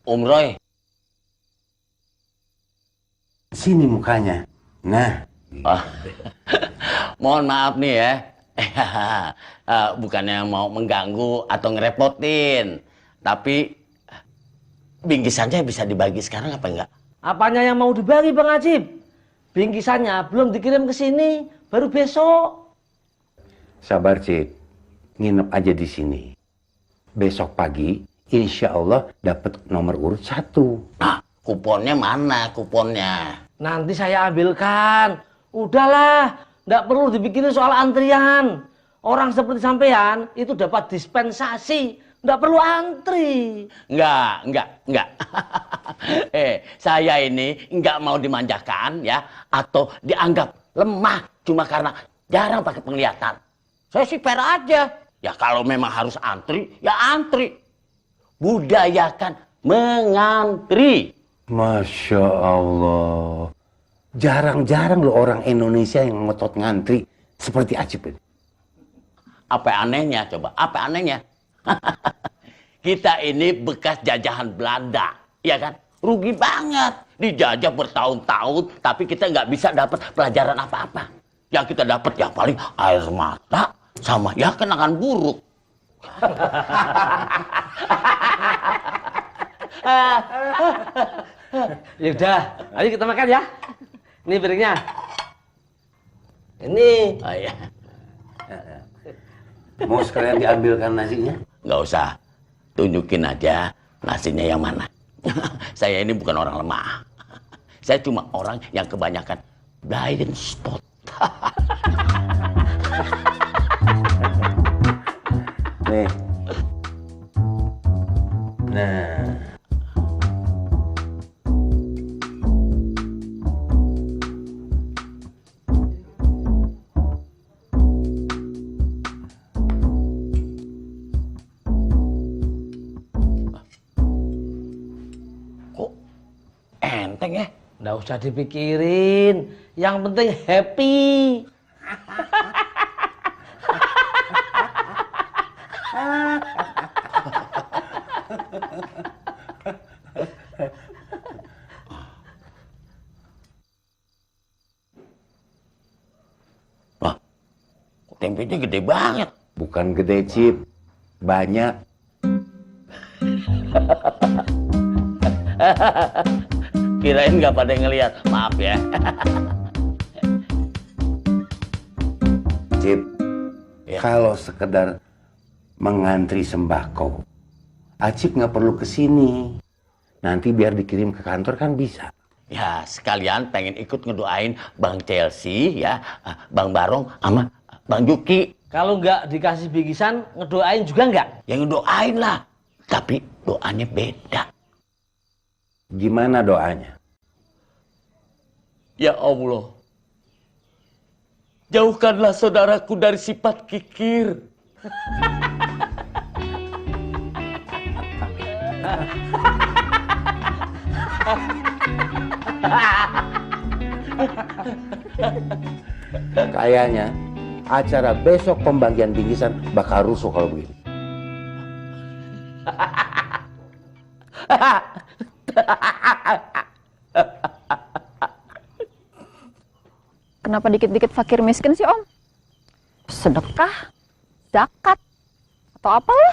Om Roy. Sini mukanya. Nah. Oh. Mohon maaf nih ya. Bukannya mau mengganggu atau ngerepotin. Tapi bingkisannya bisa dibagi sekarang apa enggak? Apanya yang mau dibagi Bang Ajib? Bingkisannya belum dikirim ke sini, baru besok. Sabar, Cip. Nginep aja di sini. Besok pagi, insya Allah dapat nomor urut 1. Nah, kuponnya mana kuponnya? Nanti saya ambilkan. Udahlah, nggak perlu dipikirin soal antrian. Orang seperti sampean itu dapat dispensasi, nggak perlu antri. Enggak. Saya ini nggak mau dimanjakan ya, atau dianggap lemah cuma karena jarang pakai penglihatan. Saya sih fair aja. Ya kalau memang harus antri, ya antri. Budayakan mengantri. Masya Allah. Jarang-jarang loh orang Indonesia yang ngotot ngantri seperti Acip ini. Apa anehnya coba? Apa anehnya? Kita ini bekas jajahan Belanda, ya kan? Rugi banget. Dijajah bertahun-tahun, tapi kita nggak bisa dapat pelajaran apa-apa. Yang kita dapat ya paling air mata sama ya kenangan buruk. Ya udah, ayo kita makan ya. Ini piringnya. Ini. Oh, iya. Mau sekalian diambilkan nasinya? Nggak usah. Tunjukin aja nasinya yang mana. Saya ini bukan orang lemah. Saya cuma orang yang kebanyakan blind spot. Nih. Nah. Kok enteng ya? Nggak usah dipikirin. Yang penting happy. Wah, tempenya gede banget. Bukan gede, Cip. Banyak. Kirain nggak pada ngelihat. Maaf ya. Cip, Ya. kalau sekedar mengantri sembako, Acip nggak perlu ke sini. Nanti biar dikirim ke kantor kan bisa. Ya, sekalian pengen ikut ngedoain Bang Chelsea ya, Bang Barong sama Bang Juki. Kalau nggak dikasih bingkisan, ngedoain juga nggak? Yang ngedoain lah. Tapi doanya beda. Gimana doanya? Ya Allah, jauhkanlah saudaraku dari sifat kikir. Kayaknya acara besok pembagian bingkisan bakal rusuh kalau begini. Kenapa dikit-dikit fakir miskin sih, Om? Sedekah, zakat, atau apa ya?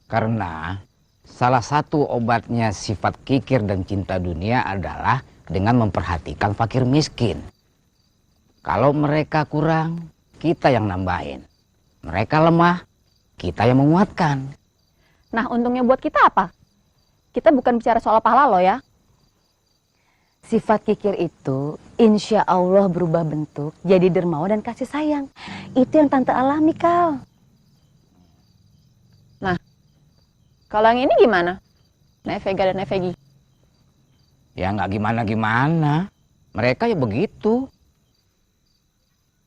Karena salah satu obatnya sifat kikir dan cinta dunia adalah dengan memperhatikan fakir miskin. Kalau mereka kurang, kita yang nambahin. Mereka lemah, kita yang menguatkan. Nah, untungnya buat kita apa? Kita bukan bicara soal pahala loh ya. Sifat kikir itu insya Allah berubah bentuk jadi dermawan dan kasih sayang. Itu yang tante alami, Kal. Nah, kalau yang ini gimana? Nevega dan Nevegi. Ya nggak gimana-gimana. Mereka ya begitu.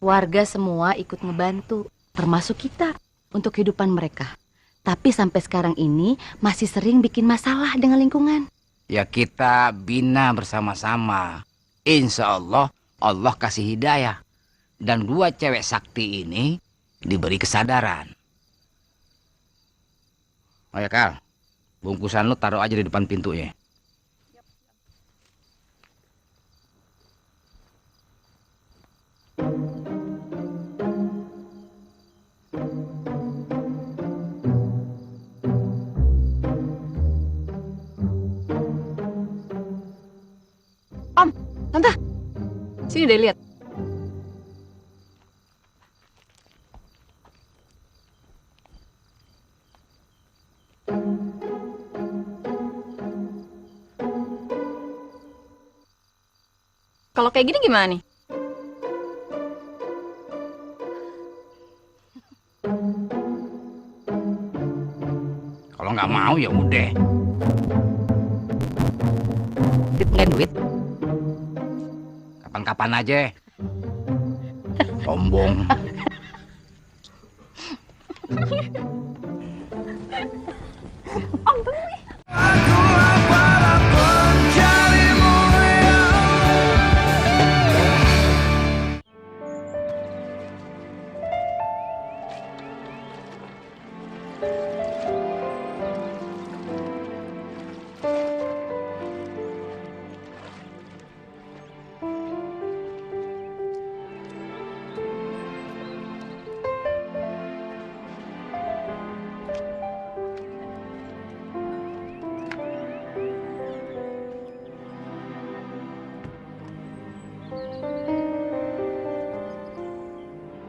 Warga semua ikut ngebantu, termasuk kita, untuk kehidupan mereka. Tapi sampai sekarang ini masih sering bikin masalah dengan lingkungan. Ya kita bina bersama-sama. Insya Allah, Allah kasih hidayah. Dan dua cewek sakti ini diberi kesadaran. Oh ya Kal, Bungkusan lu taruh aja di depan pintu ya. Tante, sini deh lihat. Kalau kayak gini gimana nih? Kalau nggak mau ya udah. Ditungguin duit. Kapan-kapan aja. Sombong.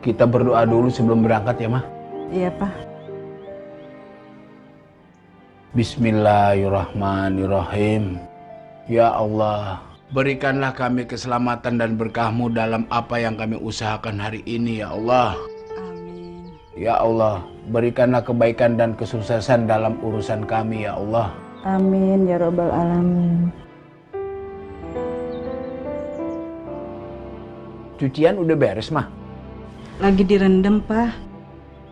Kita berdoa dulu sebelum berangkat ya, Mah. Iya, Pak. Bismillahirrahmanirrahim. Ya Allah, berikanlah kami keselamatan dan berkah-Mu dalam apa yang kami usahakan hari ini, ya Allah. Amin. Ya Allah, berikanlah kebaikan dan kesuksesan dalam urusan kami, ya Allah. Amin ya Rabbal Alamin. Cucian udah beres, Mah? Lagi direndam, Pak.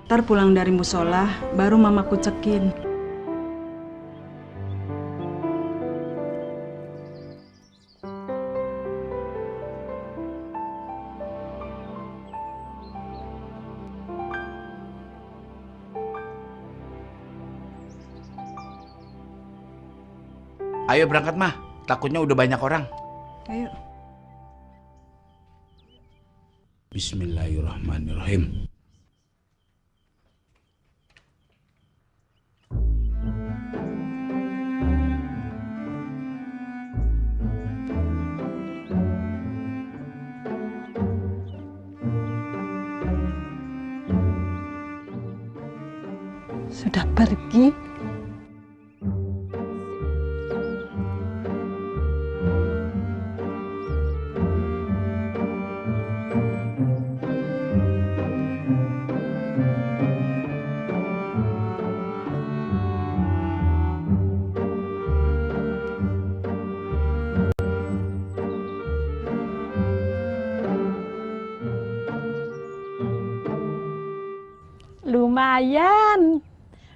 Ntar pulang dari musola, baru mamaku cekin. Ayo berangkat, Mah. Takutnya udah banyak orang. Ayo. Bismillahirrahmanirrahim. Sudah pergi? Lumayan,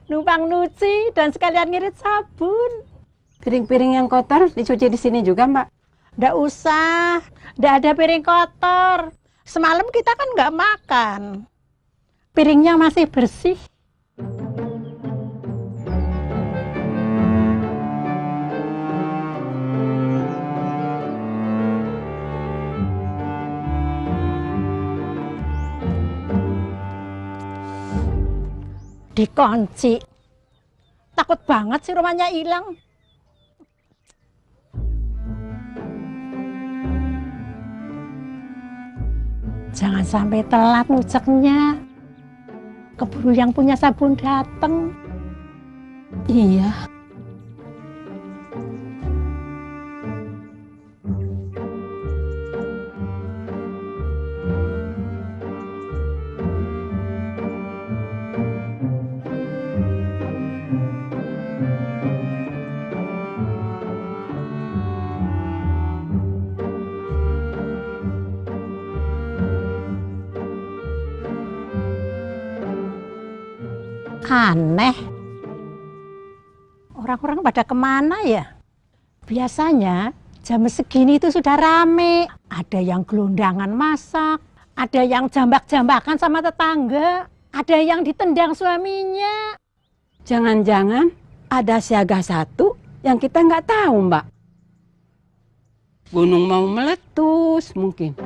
numpang nyuci dan sekalian ngirit sabun. Piring-piring yang kotor dicuci di sini juga, Mbak. Nggak usah, nggak ada piring kotor. Semalam kita kan nggak makan. Piringnya masih bersih. Dikunci. Takut banget sih rumahnya hilang. Jangan sampai telat nguceknya. Keburu yang punya sabun dateng. Iya. Aneh. Orang-orang pada kemana ya? Biasanya jam segini itu sudah rame. Ada yang gelondangan masak, ada yang jambak-jambakan sama tetangga, ada yang ditendang suaminya. Jangan-jangan ada siaga 1 yang kita nggak tahu, Mbak. Gunung mau meletus mungkin.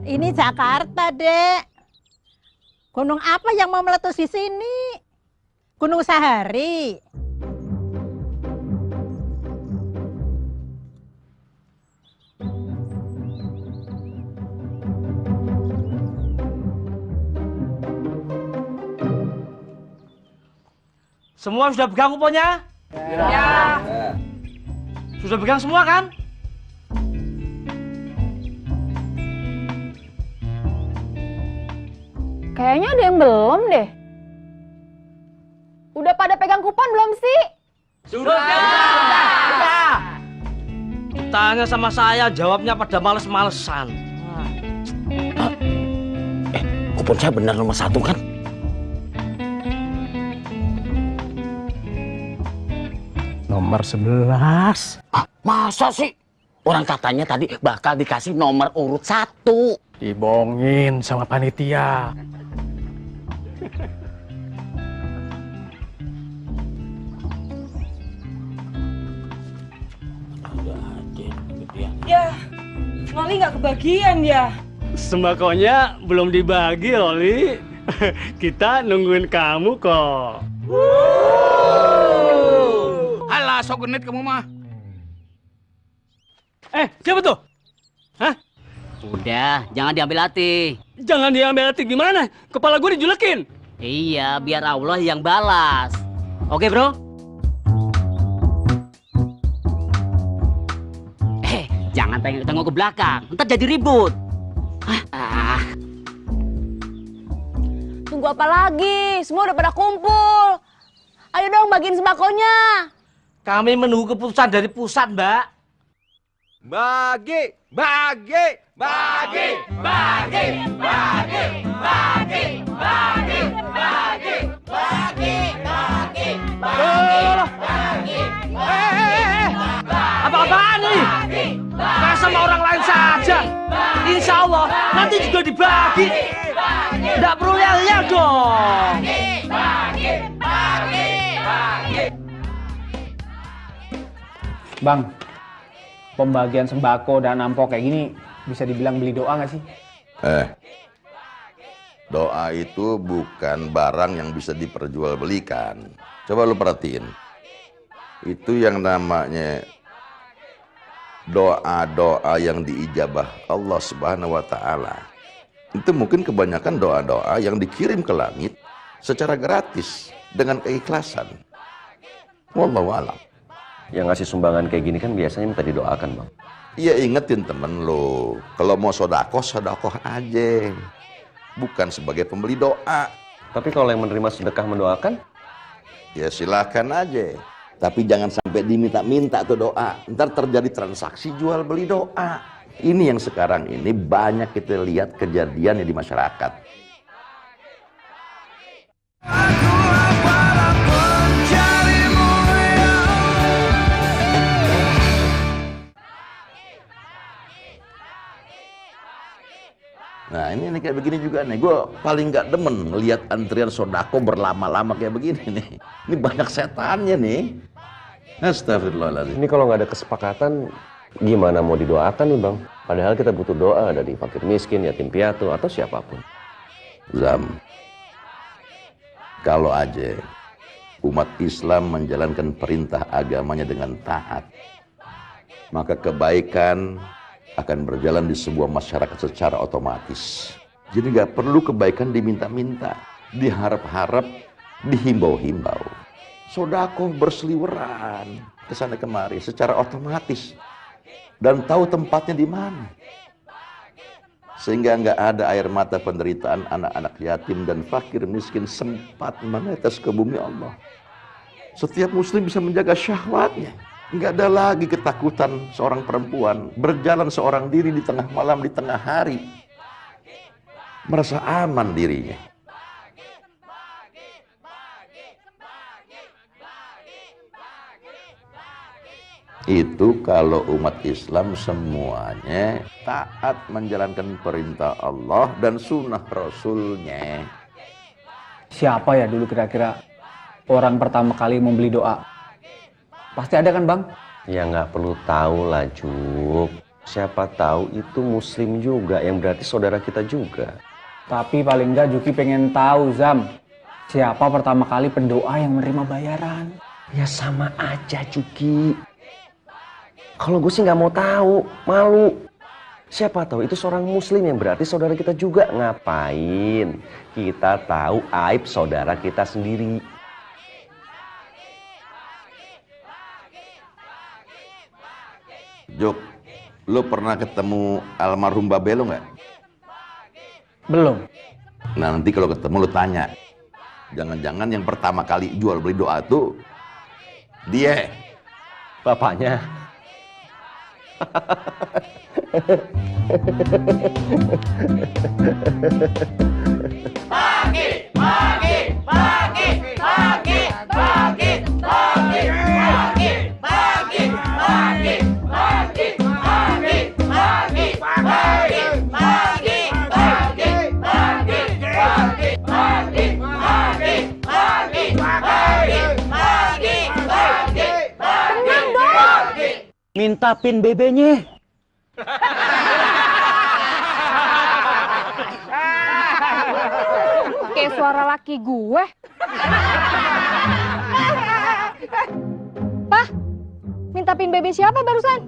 Ini Jakarta, Dek. Gunung apa yang mau meletus di sini? Gunung Sahari. Semua sudah pegang kuponnya? Ya. Sudah pegang semua kan? Kayaknya ada yang belum deh. Udah pada pegang kupon belum sih? Sudah. Tanya sama saya, jawabnya pada males-malesan. Kupon saya benar nomor 1 kan? Nomor 11. Masa sih? Orang katanya tadi bakal dikasih nomor urut 1. Dibohongin sama panitia. Ya, Loli nggak kebagian ya. Sembakonya belum dibagi, Loli. Kita nungguin kamu kok. Alah, sok genit kamu mah. Siapa tuh? Hah? Udah, jangan diambil hati. Jangan diambil hati gimana? Kepala gue dijulekin. Iya, biar Allah yang balas. Oke, bro? Jangan tengok ke belakang, ntar jadi ribut. Tunggu apa lagi? Semua udah pada kumpul. Ayo dong bagiin sembakonya. Kami menunggu keputusan dari pusat, Mbak. Bagi, bagi, bagi, bagi, bagi, bagi, bagi, bagi, bagi, bagi, bagi, Apa-apaan nih? Kayak sama orang lain saja. Insya Allah nanti juga dibagi. Nggak perlu lihat dong. Bang, pembagian sembako dan ampok kayak gini bisa dibilang beli doa nggak sih? Doa itu bukan barang yang bisa diperjualbelikan. Coba lu perhatiin. Itu yang namanya doa-doa yang diijabah Allah Subhanahu wa Ta'ala. Itu mungkin kebanyakan doa-doa yang dikirim ke langit secara gratis dengan keikhlasan. Wallahu a'lam. Yang ngasih sumbangan kayak gini kan biasanya minta didoakan, Bang. Iya, ingetin temen lo, kalau mau sodakoh aja, bukan sebagai pembeli doa. Tapi kalau yang menerima sedekah mendoakan, ya silahkan aja. Tapi jangan sampai diminta-minta tuh doa. Ntar terjadi transaksi jual beli doa. Ini yang sekarang ini banyak kita lihat kejadiannya di masyarakat. Nah ini kayak begini juga nih, gue paling nggak demen ngelihat antrian sodako berlama-lama kayak begini nih. Ini banyak setannya nih. Astagfirullahaladzim. ini kalau nggak ada kesepakatan, gimana mau didoakan nih, Bang? Padahal kita butuh doa dari fakir miskin, yatim piatu, atau siapapun. Zam, kalau aja umat Islam menjalankan perintah agamanya dengan taat, maka kebaikan akan berjalan di sebuah masyarakat secara otomatis. Jadi nggak perlu kebaikan diminta-minta, diharap-harap, dihimbau-himbau. Sodako berseliweran kesana kemari secara otomatis dan tahu tempatnya di mana, sehingga nggak ada air mata penderitaan anak-anak yatim dan fakir miskin sempat menetes ke bumi Allah. Setiap muslim bisa menjaga syahwatnya. Nggak ada lagi ketakutan seorang perempuan berjalan seorang diri di tengah malam, di tengah hari, merasa aman dirinya. Itu kalau umat Islam semuanya taat menjalankan perintah Allah dan sunnah Rasulnya. Siapa ya dulu kira-kira orang pertama kali membeli doa? Pasti ada kan, Bang? Ya nggak perlu tahu lah, Juk. Siapa tahu itu muslim juga, yang berarti saudara kita juga. Tapi paling nggak Juki pengen tahu, Zam. Siapa pertama kali pendoa yang menerima bayaran? Ya sama aja, Juki. Kalau gue sih nggak mau tahu, malu. Siapa tahu itu seorang muslim yang berarti saudara kita juga. Ngapain? Kita tahu aib saudara kita sendiri. Jok, lu pernah ketemu almarhum Babe lu nggak? Belum. Nah nanti kalau ketemu lu tanya. Jangan-jangan yang pertama kali jual beli doa tuh dia. Bapaknya. Minta pin BB-nya. Kayak suara laki gue. Pak, minta pin BB siapa barusan?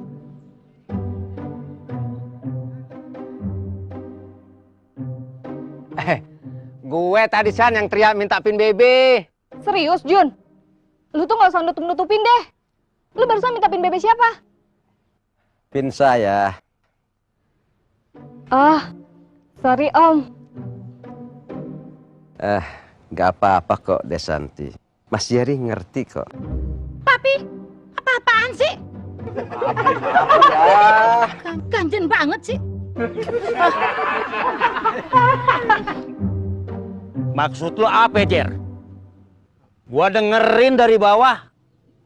Gue tadi San yang teriak minta pin BB. Serius, Jun? Lu tuh gak usah nutup-nutupin deh. Lu barusan minta pin BB siapa? Pin saya. Oh, sorry Om. Nggak apa-apa kok, Desanti. Mas Jerry ngerti kok. Papi, apa-apaan sih? Ganjen banget sih. Maksud lu apa, Jer? Gua dengerin dari bawah.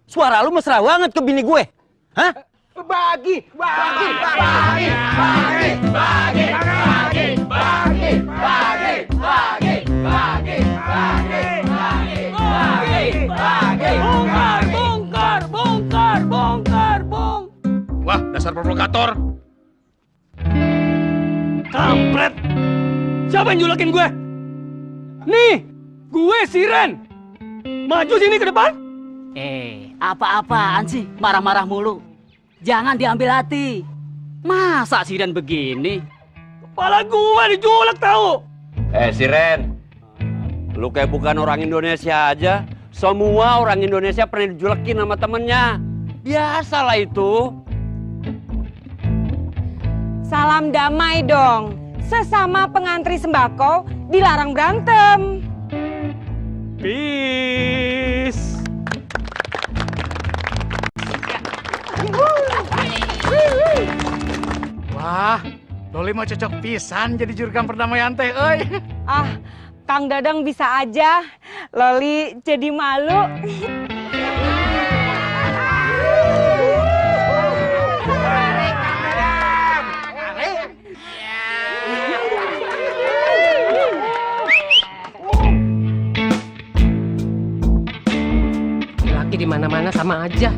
Suara lu mesra banget ke bini gue. Hah? Bagi, bagi, bagi, bagi, bagi, bagi, bagi, bagi, bagi, bagi, bagi, bagi, bagi, bongkar, bongkar, bongkar, bongkar, bong. Wah, dasar provokator. Kampret. Siapa yang julakin gue? Nih, gue Siren. Maju sini ke depan. Apa-apaan sih marah-marah mulu? Jangan diambil hati. Masa Siren begini? Kepala gue dijulak tahu. Siren, lu kayak bukan orang Indonesia aja. Semua orang Indonesia pernah dijulakin sama temennya. Biasalah itu. Salam damai dong. Sesama pengantri sembako dilarang berantem. Peace. Wah, Loli mau cocok pisan jadi juragan perdamaian teh, euy. Ah, Kang Dadang bisa aja. Loli jadi malu. Laki di mana-mana sama aja.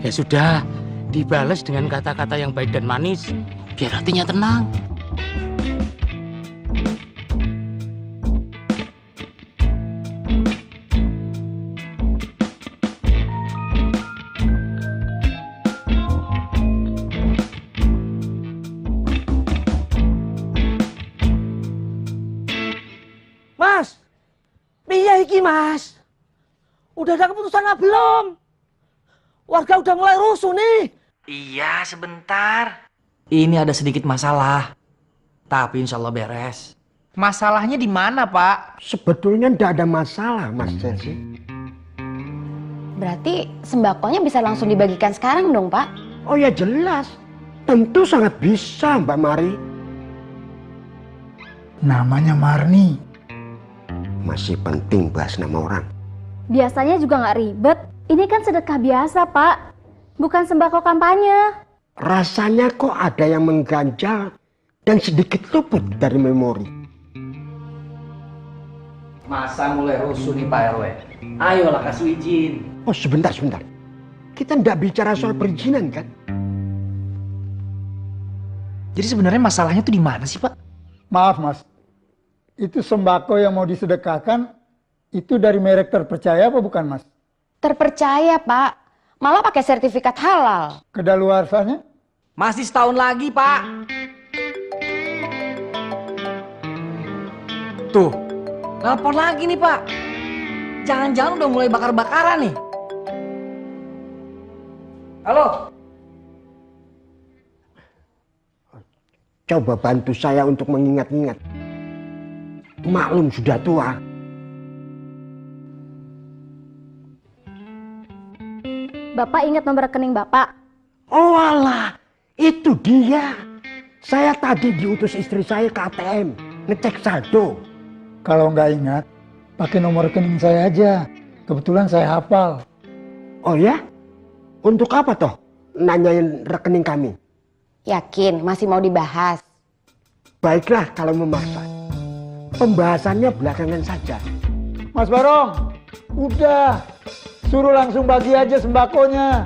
Ya sudah, dibalas dengan kata-kata yang baik dan manis, biar hatinya tenang. Mas, piye iki Mas? Udah ada keputusan apa belum? Warga udah mulai rusuh nih. Iya, sebentar. Ini ada sedikit masalah. Tapi insya Allah beres. Masalahnya di mana, Pak? Sebetulnya tidak ada masalah, Mas Celsi. Berarti sembakonya bisa langsung dibagikan sekarang dong, Pak? Oh ya jelas. Tentu sangat bisa, Mbak Mari. Namanya Marni. Masih penting bahas nama orang. Biasanya juga nggak ribet. Ini kan sedekah biasa, Pak. Bukan sembako kampanye. Rasanya kok ada yang mengganjal dan sedikit luput dari memori. Masa mulai rusuh nih Pak RW? Ayolah kasih izin. Oh sebentar. Kita tidak bicara soal perizinan kan? Jadi sebenarnya masalahnya tuh di mana sih Pak? Maaf Mas, itu sembako yang mau disedekahkan itu dari merek terpercaya apa bukan Mas? Terpercaya, Pak. Malah pakai sertifikat halal. Kedaluarsanya? Masih setahun lagi Pak. Tuh, nelpon lagi nih Pak. Jangan-jangan udah mulai bakar-bakaran nih. Halo? Coba bantu saya untuk mengingat-ingat. Maklum sudah tua. Bapak ingat nomor rekening Bapak? Oh alah, itu dia. Saya tadi diutus istri saya ke ATM, ngecek saldo. Kalau nggak ingat, pakai nomor rekening saya aja. Kebetulan saya hafal. Oh ya? Untuk apa toh nanyain rekening kami? Yakin masih mau dibahas? Baiklah kalau memaksa. Pembahasannya belakangan saja. Mas Barong, udah. Suruh langsung bagi aja sembakonya.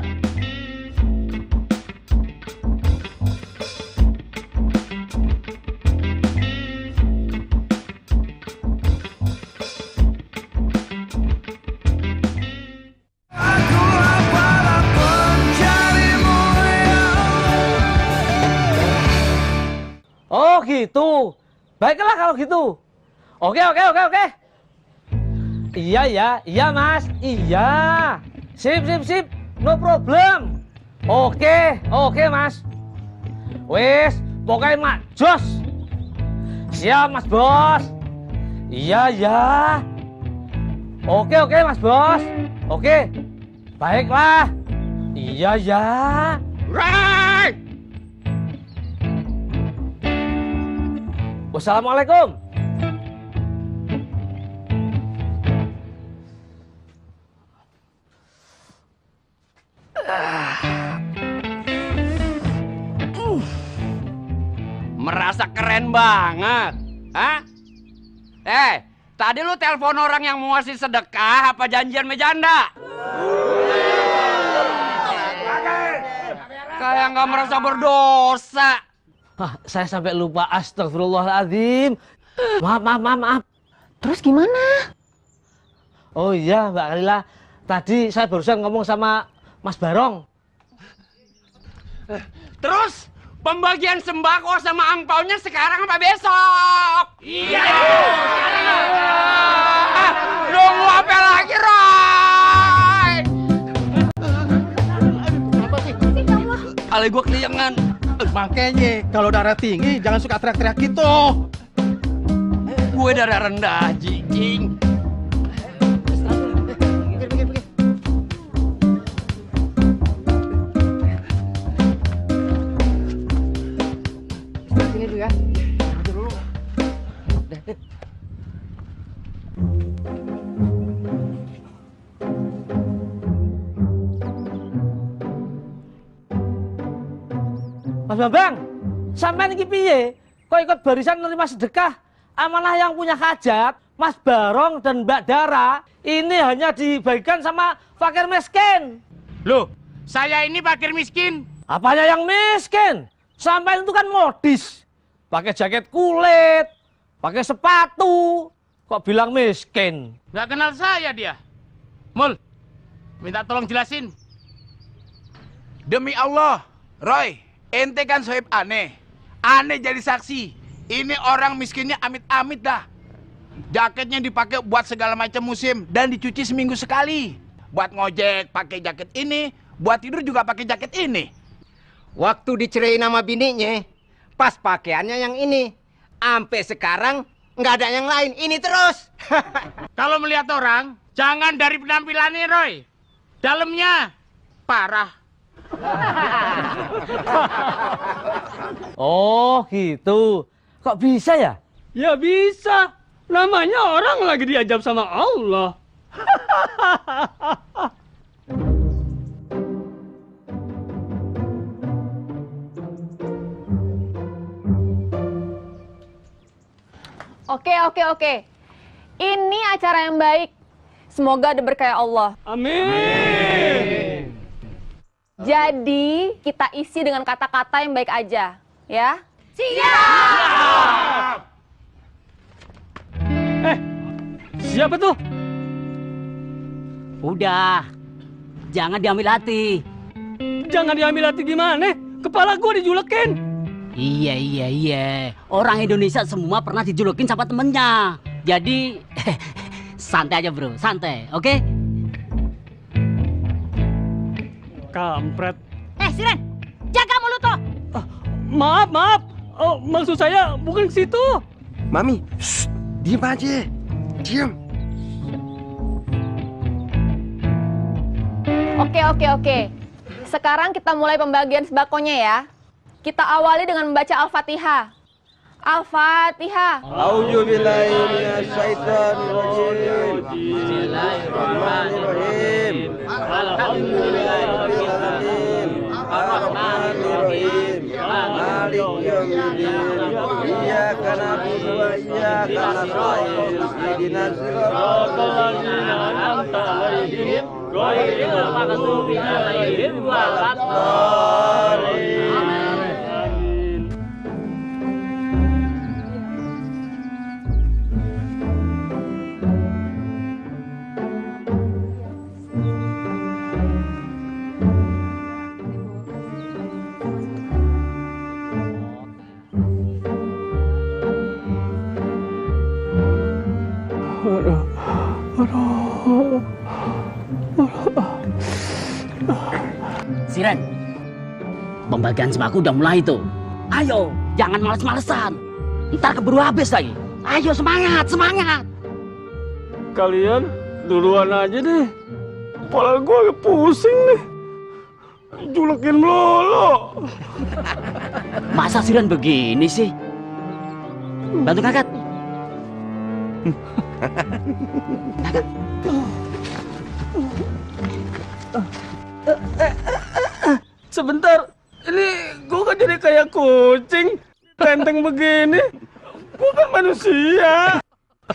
Oh gitu. Baiklah kalau gitu. Oke. Iya Mas. Iya. Sip. No problem. Oke Mas. Wes, pokoknya Mak jos. Siap Mas Bos. Iya. Oke Mas Bos. Oke. Baiklah. Iya. Right. Wassalamualaikum. Merasa keren banget, hah? Tadi lu telepon orang yang mau ngasih sedekah apa janjian mejanda? Kayak nggak merasa berdosa. Saya sampai lupa, astagfirullahaladzim. Maaf. Terus gimana? Oh iya Mbak Kalila, tadi saya barusan ngomong sama Mas Barong. Terus pembagian sembako sama angpaunya sekarang apa besok? Iya. Nunggu apa lagi, Roy? Apa sih? Ale gua keliangan. Makanya kalau darah tinggi jangan suka teriak-teriak gitu. Gue darah rendah, jing. Sini dulu ya. Dulu. Mas Bambang, sampean iki piye? Kok ikut barisan menerima sedekah? Amanah yang punya hajat, Mas Barong dan Mbak Dara, ini hanya dibagikan sama fakir miskin. Loh, saya ini fakir miskin. Apanya yang miskin? Sampean itu kan modis. Pakai jaket kulit, pakai sepatu. Kok bilang miskin? Gak kenal saya dia. Mul, minta tolong jelasin. Demi Allah, Roy, ente kan sohib aneh. Aneh jadi saksi. Ini orang miskinnya amit-amit dah. Jaketnya dipakai buat segala macam musim dan dicuci seminggu sekali. Buat ngojek pakai jaket ini, buat tidur juga pakai jaket ini. Waktu dicerain sama bininya, pas pakaiannya yang ini. Sampai sekarang nggak ada yang lain, ini terus. Kalau melihat orang, jangan dari penampilannya, Roy. Dalamnya parah. Oh gitu. Kok bisa ya? Ya bisa. Namanya orang lagi diajab sama Allah. Oke. Ini acara yang baik. Semoga ada berkah Allah. Amin. Jadi, kita isi dengan kata-kata yang baik aja, ya? Siap! Siapa tuh? Udah, jangan diambil hati. Jangan diambil hati gimana? Kepala gua dijulekin. Iya. Orang Indonesia semua pernah dijulekin sama temennya. Jadi, santai aja bro, santai, oke? Kampret. Siren, jaga mulut lo. Maaf. Oh, maksud saya bukan ke situ. Mami, diem aja. Diam. Oke. Sekarang kita mulai pembagian sembakonya ya. Kita awali dengan membaca Al-Fatihah. Al-Fatihah. A'udzubillahi minasyaitonirrajim. Bismillahirrahmanirrahim. Alhamdulillahirabbil alamin. Arrahmanirrahim. Maliki yaumiddin. Iyyaka na'budu wa iyyaka nasta'in. Ihdinas siratal ladzina an'amta 'alaihim ghairil maghdubi 'alaihim waladdallin. Siren, pembagian sembako udah mulai tuh. Ayo, jangan males-malesan. Ntar keburu habis lagi. Ayo semangat. Kalian duluan aja deh. Kepala gua agak pusing nih. Julekin melolo. Masa Siren begini sih? Bantu ngangkat. Sebentar, ini gue kan jadi kayak kucing, renteng begini. Gue kan manusia.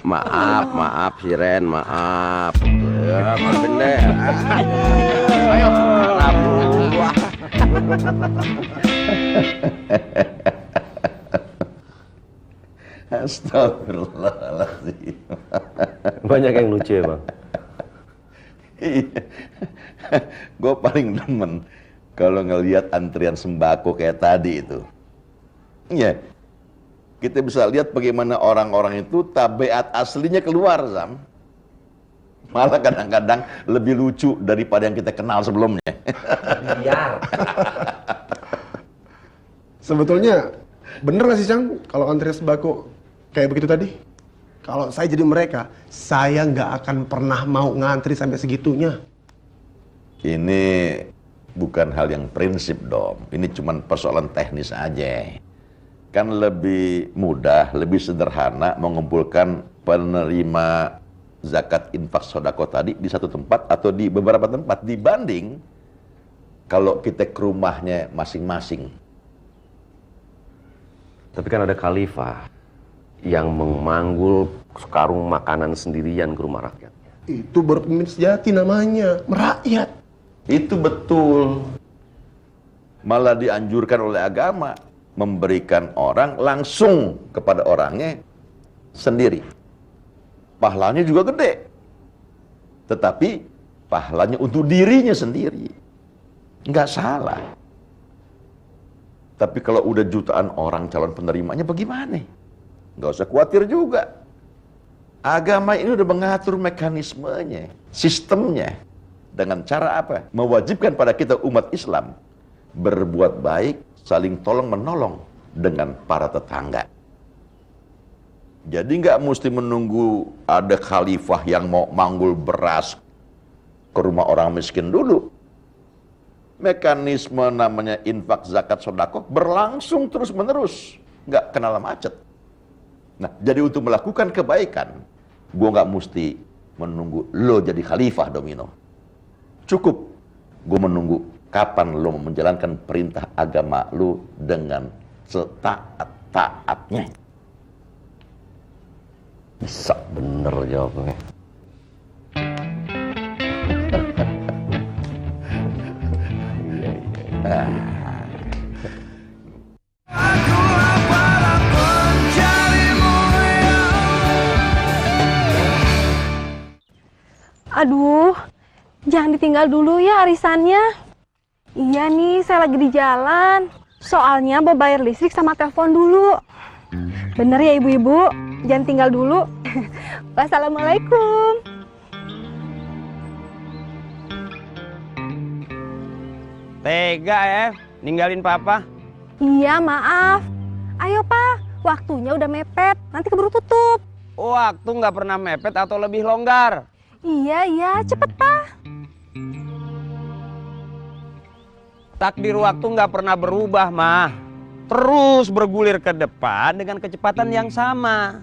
Maaf, Siren, maaf. Ya, maafin deh. Ayo, buah. Astagfirullahaladzim. Banyak yang lucu ya, Bang? Iya. Gue paling demen kalau ngelihat antrian sembako kayak tadi itu. Iya. Kita bisa lihat bagaimana orang-orang itu tabiat aslinya keluar, Sam. Malah kadang-kadang lebih lucu daripada yang kita kenal sebelumnya. Biar. Sebetulnya bener gak sih, Cang, kalau antrian sembako kayak begitu tadi? Kalau saya jadi mereka, saya nggak akan pernah mau ngantri sampai segitunya. Ini bukan hal yang prinsip, Dom. Ini cuma persoalan teknis aja. Kan lebih mudah, lebih sederhana mengumpulkan penerima zakat infak sodako tadi di satu tempat atau di beberapa tempat dibanding kalau kita ke rumahnya masing-masing. Tapi kan ada khalifah yang memanggul sekarung makanan sendirian ke rumah rakyatnya. Itu baru pemimpin sejati namanya, merakyat. Itu betul. Malah dianjurkan oleh agama memberikan orang langsung kepada orangnya sendiri. Pahalanya juga gede. Tetapi pahalanya untuk dirinya sendiri. Nggak salah. Tapi kalau udah jutaan orang calon penerimanya bagaimana? Nggak usah khawatir juga. Agama ini udah mengatur mekanismenya, sistemnya. Dengan cara apa? Mewajibkan pada kita umat Islam berbuat baik, saling tolong menolong dengan para tetangga. Jadi nggak mesti menunggu ada khalifah yang mau manggul beras ke rumah orang miskin dulu. Mekanisme namanya infak zakat sodako berlangsung terus menerus, nggak kenal macet. Nah, jadi untuk melakukan kebaikan, gue nggak mesti menunggu lo jadi khalifah Domino. Cukup gue menunggu kapan lo menjalankan perintah agama lo dengan setaat-taatnya. Bisa bener jawabnya. Aduh, jangan ditinggal dulu ya arisannya. Iya nih, saya lagi di jalan. Soalnya mau bayar listrik sama telepon dulu. Bener ya ibu-ibu, jangan tinggal dulu. Wassalamualaikum. Tega ya, ninggalin papa. Iya, maaf. Ayo Pak, waktunya udah mepet. Nanti keburu tutup. Waktu nggak pernah mepet atau lebih longgar? Iya, cepet Pak. Takdir waktu nggak pernah berubah, mah. Terus bergulir ke depan dengan kecepatan yang sama.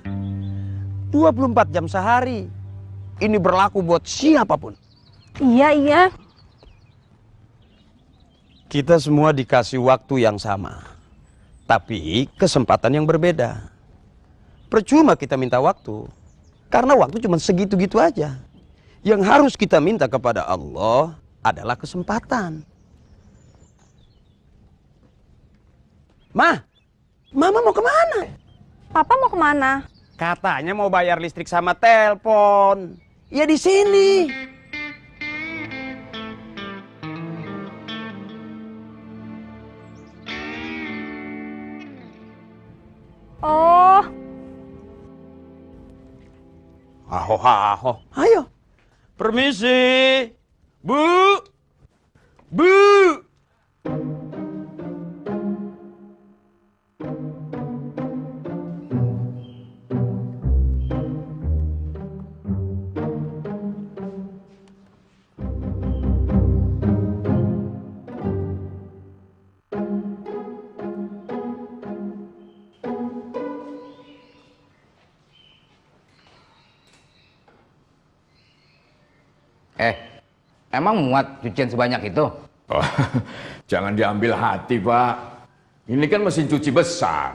24 jam sehari. Ini berlaku buat siapapun. Iya. Kita semua dikasih waktu yang sama. Tapi kesempatan yang berbeda. Percuma kita minta waktu. Karena waktu cuma segitu-gitu aja. Yang harus kita minta kepada Allah adalah kesempatan. Mama mau kemana? Papa mau kemana? Katanya mau bayar listrik sama telepon. Ya di sini. Oh. Aho. Ayo. Permisi. Bu. Emang muat cucian sebanyak itu? Oh, jangan diambil hati, Pak. Ini kan mesin cuci besar.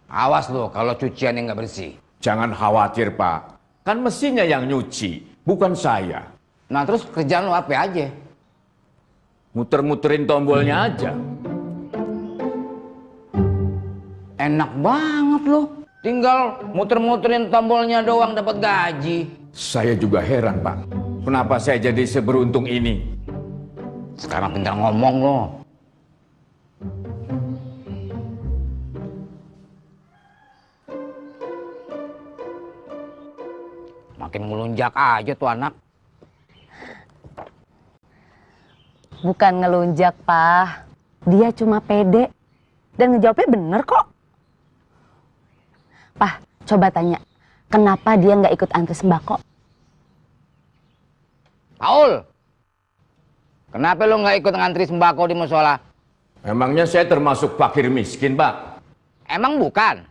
Awas loh kalau cuciannya nggak bersih. Jangan khawatir, Pak. Kan mesinnya yang nyuci, bukan saya. Nah terus kerjaan lo apa aja? Muter-muterin tombolnya aja. Enak banget loh. Tinggal muter-muterin tombolnya doang dapat gaji. Saya juga heran, Pak. Kenapa saya jadi seberuntung ini? Sekarang pintar ngomong loh. Makin ngelunjak aja tuh anak. Bukan ngelunjak, Pak. Dia cuma pede. Dan ngejawabnya bener kok. Pak, coba tanya. Kenapa dia nggak ikut antri sembako? Paul, kenapa lo nggak ikut ngantri sembako di musola? Emangnya saya termasuk fakir miskin, Pak? Emang bukan?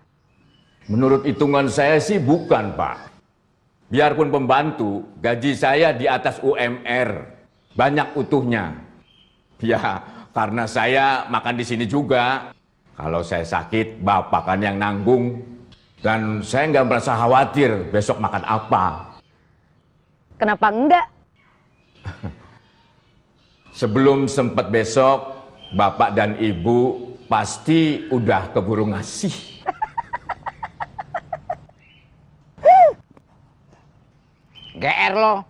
Menurut hitungan saya sih bukan, Pak. Biarpun pembantu, gaji saya di atas UMR. Banyak utuhnya. Ya, karena saya makan di sini juga. Kalau saya sakit, Bapak kan yang nanggung. Dan saya nggak merasa khawatir besok makan apa. Kenapa enggak? Sebelum sempat besok, Bapak dan Ibu pasti udah keburu ngasih. GR lo.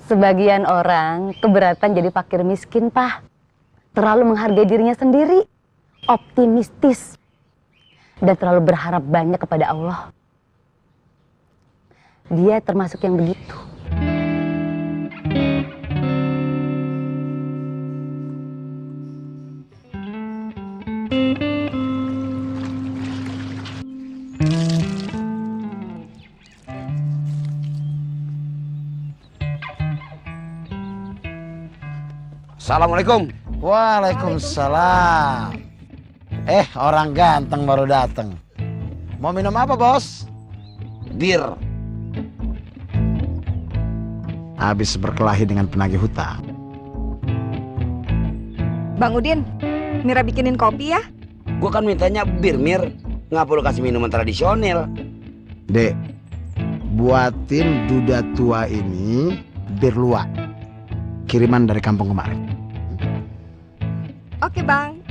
Sebagian orang keberatan jadi fakir miskin, Pak. Terlalu menghargai dirinya sendiri, optimistis, dan terlalu berharap banyak kepada Allah. Dia termasuk yang begitu. Assalamualaikum. Waalaikumsalam. Orang ganteng baru datang. Mau minum apa, Bos? Bir. Habis berkelahi dengan penagih hutang. Bang Udin, Mira bikinin kopi ya. Gua kan mintanya bir, Mir. Nggak perlu kasih minuman tradisional. Dek, buatin duda tua ini bir luwak. Kiriman dari kampung kemarin. Oke, Bang.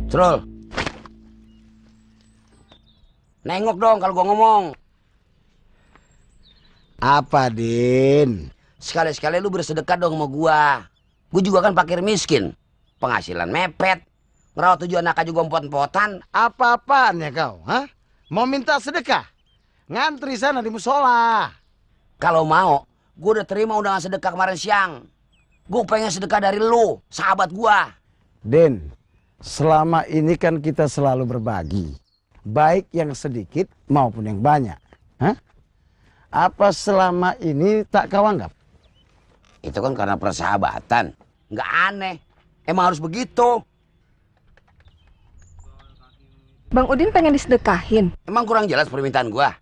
Trol. Nengok dong kalau gua ngomong. Apa, Din? Sekali-sekali lu bersedekah dong sama gua. Gua juga kan fakir miskin. Penghasilan mepet. Ngerawat 7 anak aja gua empot-empotan. Apa-apaan ya kau? Hah? Mau minta sedekah? Ngantri sana di musola. Kalau mau, gua udah terima undangan sedekah kemarin siang. Gua pengen sedekah dari lu, sahabat gua. Din, selama ini kan kita selalu berbagi. Baik yang sedikit maupun yang banyak. Hah? Apa selama ini tak kau anggap? Itu kan karena persahabatan. Nggak aneh. Emang harus begitu. Bang Udin pengen disedekahin. Emang kurang jelas permintaan gua?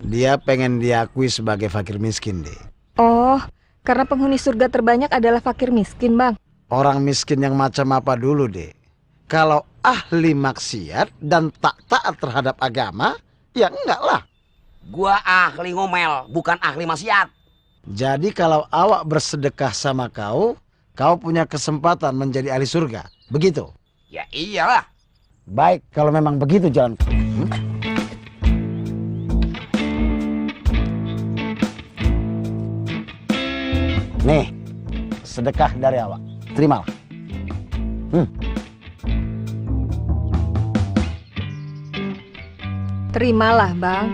Dia pengen diakui sebagai fakir miskin, deh. Oh, karena penghuni surga terbanyak adalah fakir miskin, Bang. Orang miskin yang macam apa dulu, deh? Kalau ahli maksiat dan tak taat terhadap agama, ya enggak lah. Gua ahli ngomel, bukan ahli maksiat. Jadi kalau awak bersedekah sama kau punya kesempatan menjadi ahli surga. Begitu? Ya iyalah. Baik, kalau memang begitu jalan. Nih, sedekah dari awak. Terimalah. Terimalah, Bang.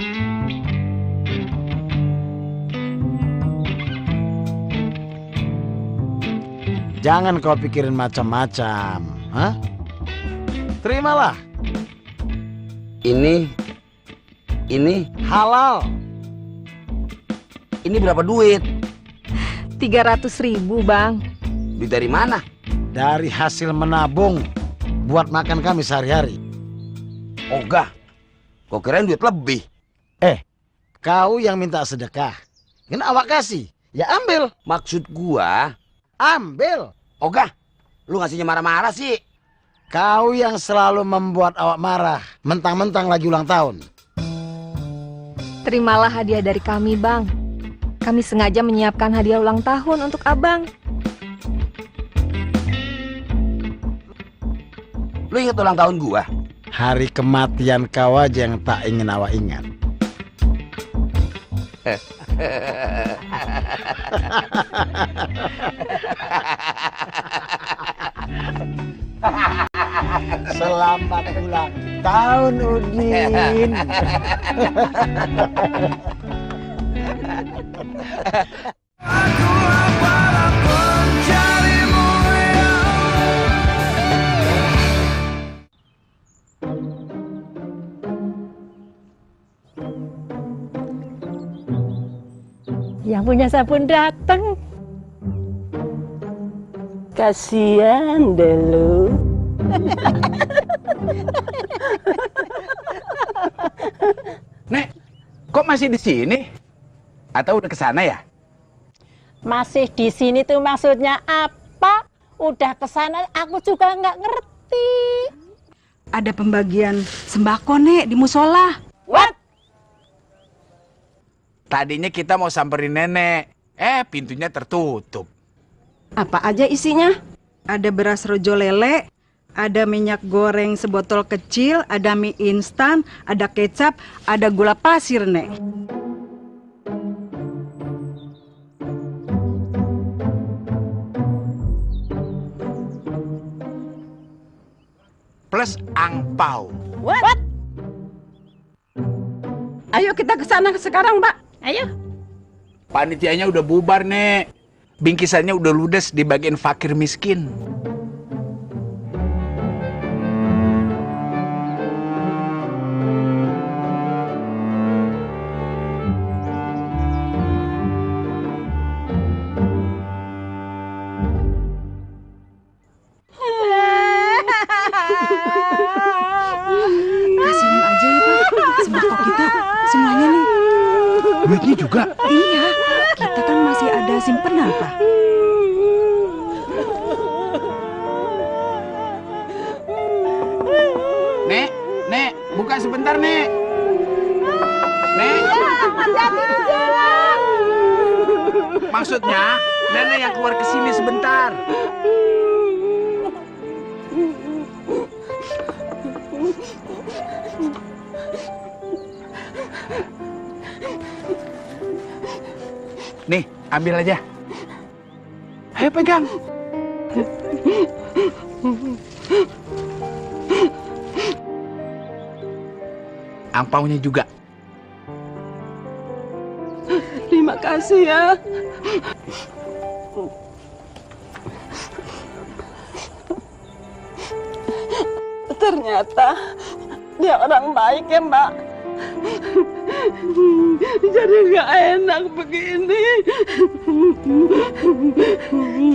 Jangan kau pikirin macam-macam. Hah? Terimalah. Ini halal. Ini berapa duit? 300.000, Bang. Duit dari mana? Dari hasil menabung buat makan kami sehari-hari. Ogah. Kau kirain duit lebih. Kau yang minta sedekah. Kan awak kasih. Ya ambil. Maksud gua, ambil. Ogah, lu ngasihnya marah-marah sih. Kau yang selalu membuat awak marah. Mentang-mentang lagi ulang tahun. Terimalah hadiah dari kami, Bang. Kami sengaja menyiapkan hadiah ulang tahun untuk Abang. Lu ingat ulang tahun gua? Hari kematian kau aja yang tak ingin awak ingat. Selamat ulang tahun, Udin. Yang punya sabun datang. Kasihan deh lu. Nek, kok masih di sini? Atau udah ke sana ya? Masih di sini tuh maksudnya apa? Udah ke sana aku juga nggak ngerti. Ada pembagian sembako, Nek, di musola. What? Tadinya kita mau samperin nenek. Pintunya tertutup. Apa aja isinya? Ada beras rojo lele, ada minyak goreng sebotol kecil, ada mie instan, ada kecap, ada gula pasir, Nek. Plus angpau. What? Ayo kita ke sana sekarang, Mbak. Ayo. Panitianya udah bubar, Nek. Bingkisannya udah ludes di bagian fakir miskin. semuanya nih. Duitnya juga? Iya, kita kan masih ada simpenan, Pak. Nek, buka sebentar, Nek. Nek. Hati-hati di jalan. Maksudnya, Nenek yang keluar ke sini sebentar. Nih, ambil aja. Ayo pegang. Angpaunya juga. Terima kasih ya. Ternyata dia orang baik ya, Mbak. Jadi nggak enak begini.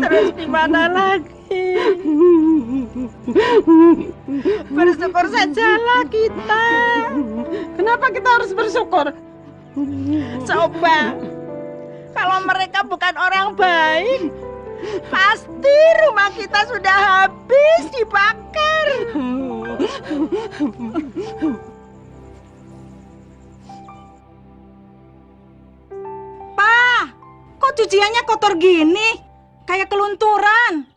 Terus gimana lagi? Bersyukur sajalah kita. Kenapa kita harus bersyukur? Coba, kalau mereka bukan orang baik, pasti rumah kita sudah habis dibakar. Pa, kok cuciannya kotor gini? Kayak kelunturan.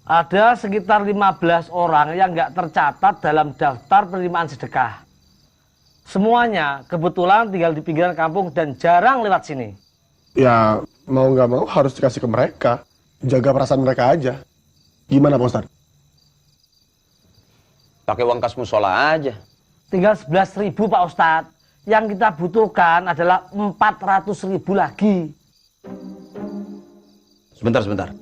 Ada sekitar 15 orang yang nggak tercatat dalam daftar penerimaan sedekah. Semuanya kebetulan tinggal di pinggiran kampung dan jarang lewat sini. Ya, mau nggak mau harus dikasih ke mereka. Jaga perasaan mereka aja. Gimana, Pak Ustadz? Pakai uang kas musola aja. Tinggal 11.000, Pak Ustadz. Yang kita butuhkan adalah 400.000 lagi. Sebentar.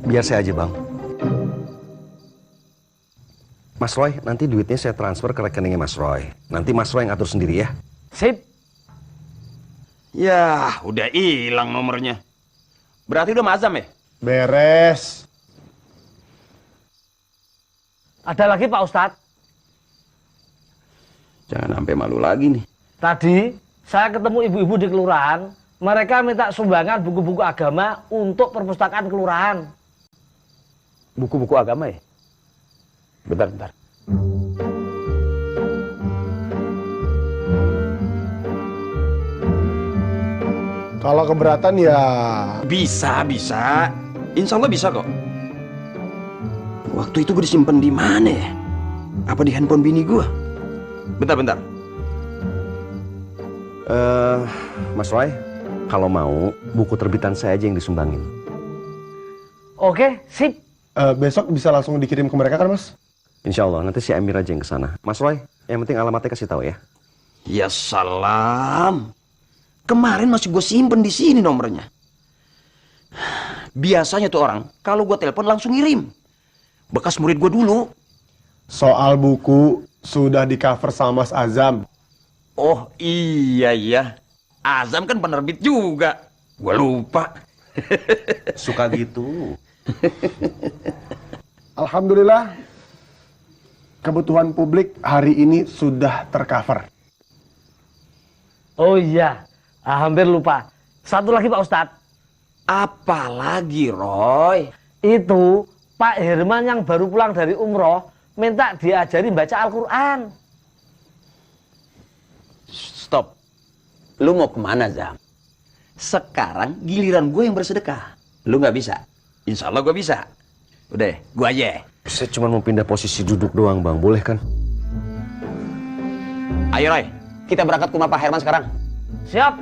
Biar saya aja, Bang. Mas Roy, nanti duitnya saya transfer ke rekeningnya Mas Roy. Nanti Mas Roy yang atur sendiri ya. Sip. Ya, udah hilang nomornya. Berarti udah mazam ya? Beres. Ada lagi, Pak Ustadz. Jangan sampai malu lagi nih. Tadi saya ketemu ibu-ibu di kelurahan. Mereka minta sumbangan buku-buku agama untuk perpustakaan kelurahan. Buku-buku agama ya? Bentar. Kalau keberatan ya... Bisa. Insya Allah bisa kok. Waktu itu gue disimpan di mana ya? Apa di handphone bini gue? Bentar. Mas Roy, kalau mau, buku terbitan saya aja yang disumbangin. Oke, sip. Besok bisa langsung dikirim ke mereka kan, Mas? Insya Allah, nanti si Amir aja yang kesana. Mas Roy, yang penting alamatnya kasih tahu ya. Ya salam. Kemarin masih gue simpen di sini nomornya. Biasanya tuh orang, kalau gue telepon langsung ngirim. Bekas murid gue dulu. Soal buku sudah di cover sama Mas Azam. Oh iya. Azam kan penerbit juga. Gue lupa. Suka gitu. Alhamdulillah, kebutuhan publik hari ini sudah tercover. Oh iya, hampir lupa. Satu lagi, Pak Ustadz. Apa lagi, Roy? Itu Pak Herman yang baru pulang dari umroh minta diajari baca Al-Quran. Stop. Lu mau kemana, Zam? Sekarang giliran gue yang bersedekah. Lu nggak bisa. Insya Allah gue bisa. Udah, gue aja. Saya cuma mau pindah posisi duduk doang, Bang. Boleh kan? Ayo, Roy. Kita berangkat ke rumah Pak Herman sekarang. Siap.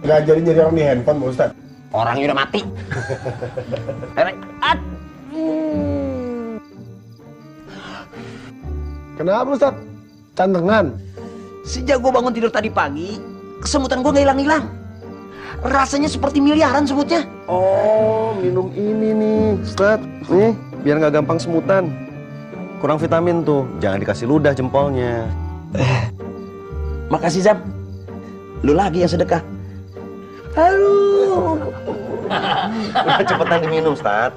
Nggak jadi nyari orang di handphone, Pak Ustadz. Orangnya udah mati. Kenapa, Ustadz? Cantengan. Sejak gue bangun tidur tadi pagi, kesemutan gue nggak hilang-hilang. Rasanya seperti miliaran semutnya. Oh, minum ini nih, Ustaz. Nih, biar nggak gampang semutan. Kurang vitamin tuh, jangan dikasih ludah jempolnya. Makasih, Zab. Lu lagi yang sedekah. Aduh. Udah cepetan diminum, Ustaz.